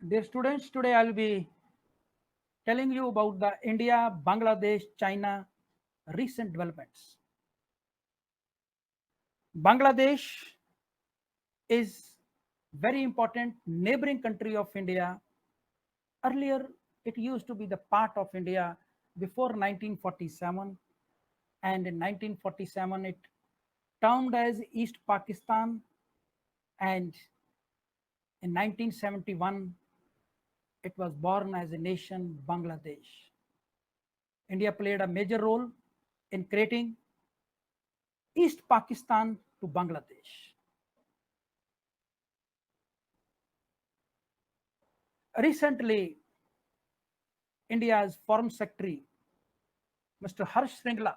Dear students, today I'll be telling you about the India, Bangladesh, China recent developments. Bangladesh is very important neighboring country of India. Earlier, it used to be the part of India before 1947, and in 1947 it termed as East Pakistan, and in 1971 it was born as a nation Bangladesh. India played a major role in creating East Pakistan to Bangladesh. Recently, India's Foreign Secretary, Mr. Harsh Sringla,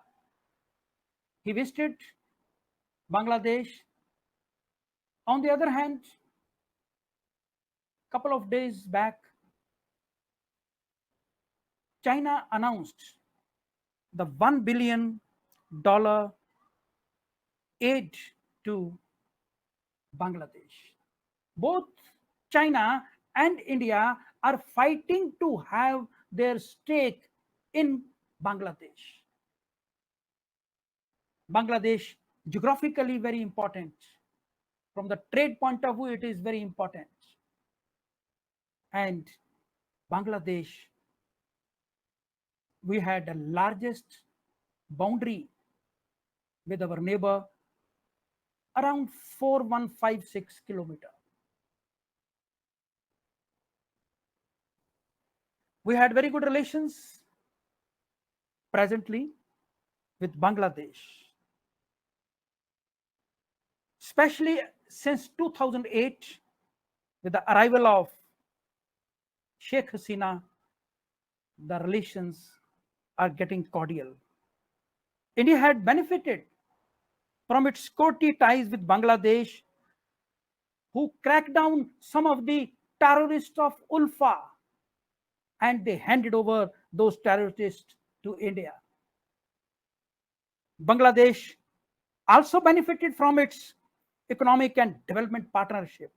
he visited Bangladesh. On the other hand, a couple of days back, China announced the $1 billion aid to Bangladesh. Both China and India are fighting to have their stake in Bangladesh. Bangladesh, geographically very important. From the trade point of view, it is very important. And Bangladesh, we had the largest boundary with our neighbor around 4156 kilometers. We had very good relations presently with Bangladesh, especially since 2008 with the arrival of Sheikh Hasina, the relations are getting cordial. India had benefited from its courtly ties with Bangladesh, who cracked down some of the terrorists of Ulfa, and they handed over those terrorists to India. Bangladesh also benefited from its economic and development partnership.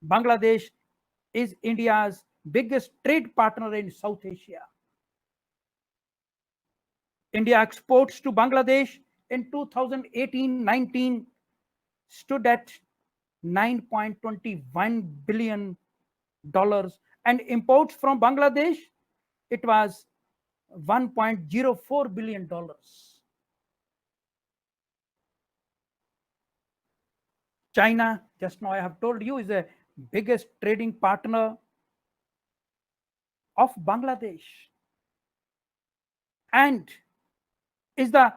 Bangladesh is India's biggest trade partner in South Asia. India exports to Bangladesh in 2018-19 stood at $9.21 billion, and imports from Bangladesh it was $1.04 billion. China, just now I have told you, is the biggest trading partner of Bangladesh and is the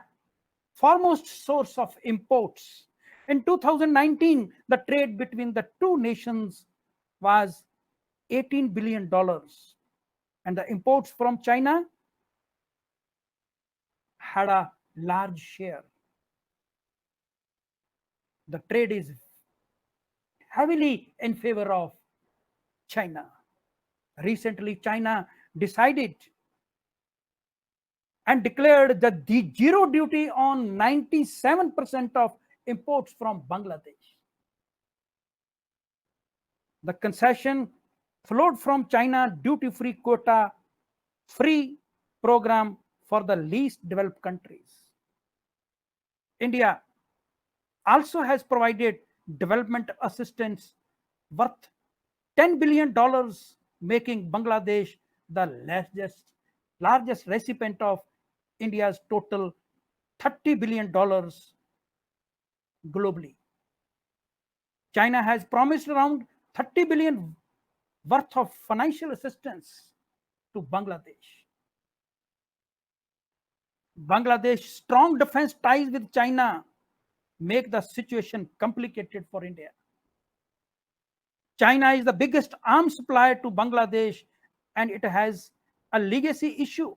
foremost source of imports. In 2019, the trade between the two nations was $18 billion, and the imports from China had a large share. The trade is heavily in favor of China. Recently, China decided and declared that the zero duty on 97% of imports from Bangladesh. The concession flowed from China duty-free quota free program for the least developed countries. India also has provided development assistance worth $10 billion, making Bangladesh the largest recipient of India's total $30 billion globally. China has promised around 30 billion worth of financial assistance to Bangladesh. Bangladesh's strong defense ties with China make the situation complicated for India. China is the biggest arms supplier to Bangladesh, and it has a legacy issue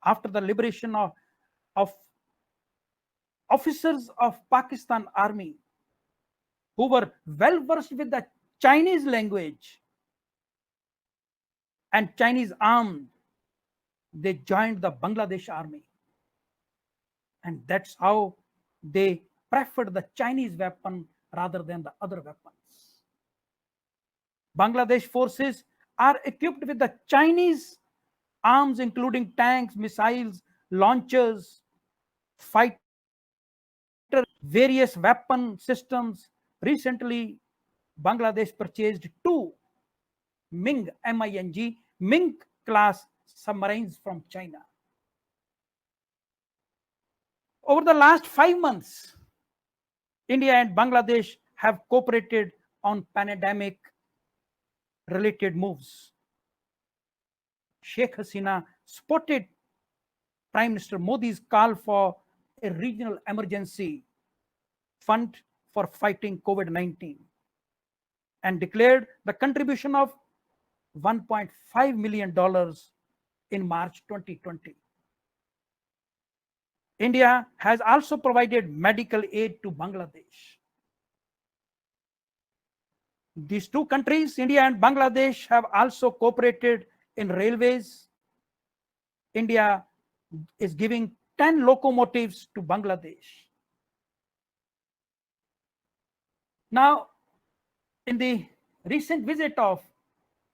after the liberation of officers of Pakistan army who were well versed with the Chinese language and Chinese armed. They joined the Bangladesh army, and that's how they preferred the Chinese weapon rather than the other weapons. Bangladesh forces are equipped with the Chinese arms, including tanks, missiles, launchers, fighter, various weapon systems. Recently, Bangladesh purchased two Ming class submarines from China. Over the last 5 months, India and Bangladesh have cooperated on pandemic related moves. Sheikh Hasina spotted Prime Minister Modi's call for a regional emergency fund for fighting COVID-19 and declared the contribution of $1.5 million in March 2020. India has also provided medical aid to Bangladesh. These two countries, India and Bangladesh, have also cooperated in railways. India is giving 10 locomotives to Bangladesh. Now, in the recent visit of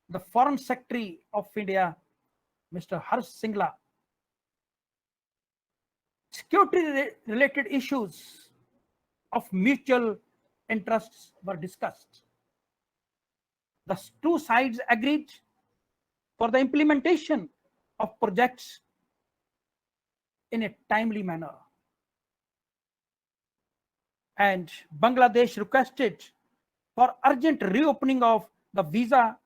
the Foreign Secretary of India, Mr. Harsh Singla, security related issues of mutual interests were discussed. The two sides agreed for the implementation of projects in a timely manner. And Bangladesh requested for urgent reopening of the visa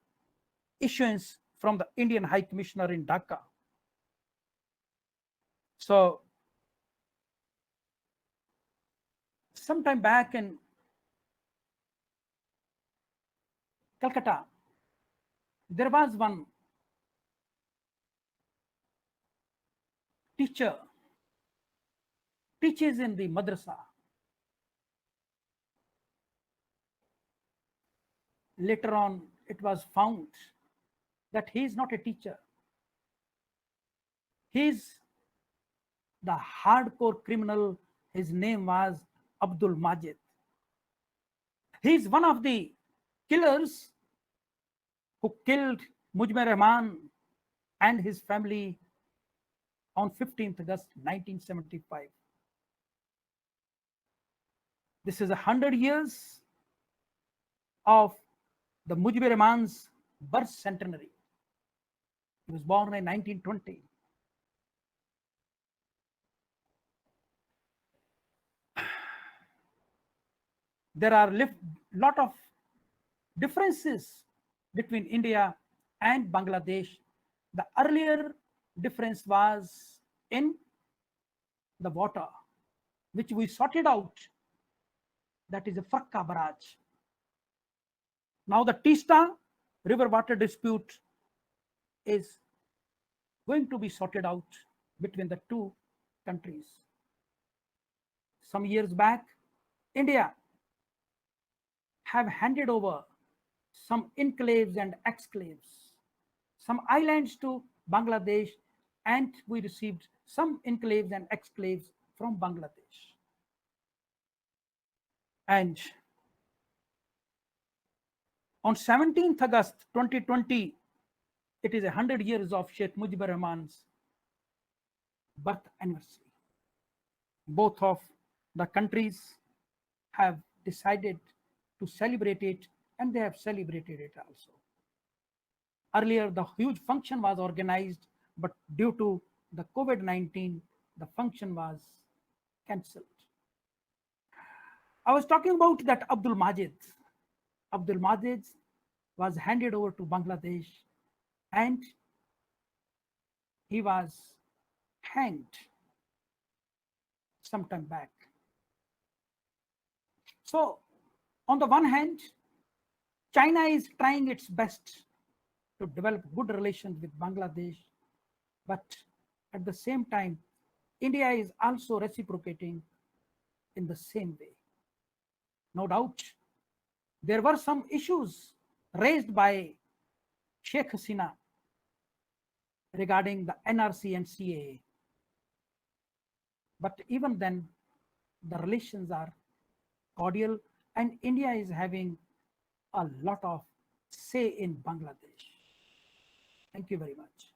issuance from the Indian High Commissioner in Dhaka. So, sometime back in Calcutta, there was one teacher teaches in the madrasa. Later on, it was found that he is not a teacher. He is the hardcore criminal. His name was Abdul Majid. He is one of the killers who killed Mujibur Rahman and his family on 15th August 1975. This is 100 years of the Mujibur Rahman's birth centenary. He was born in 1920. There are a lot of differences between India and Bangladesh. The earlier difference was in the water, which we sorted out. That is a Farka barrage. Now the Teesta river water dispute is going to be sorted out between the two countries. Some years back, India have handed over some enclaves and exclaves, some islands to Bangladesh, and we received some enclaves and exclaves from Bangladesh. And on 17th August 2020, it is 100 years of Sheikh Mujibur Rahman's birth anniversary. Both of the countries have decided to celebrate it, and they have celebrated it also. Earlier, the huge function was organized, but due to the COVID-19, the function was cancelled. I was talking about that Abdul Majid. Abdul Majid was handed over to Bangladesh and he was hanged some time back. So, on the one hand, China is trying its best to develop good relations with Bangladesh, but at the same time, India is also reciprocating in the same way. No doubt, there were some issues raised by Sheikh Hasina regarding the NRC and CAA. But even then, the relations are cordial, and India is having a lot of say in Bangladesh. Thank you very much.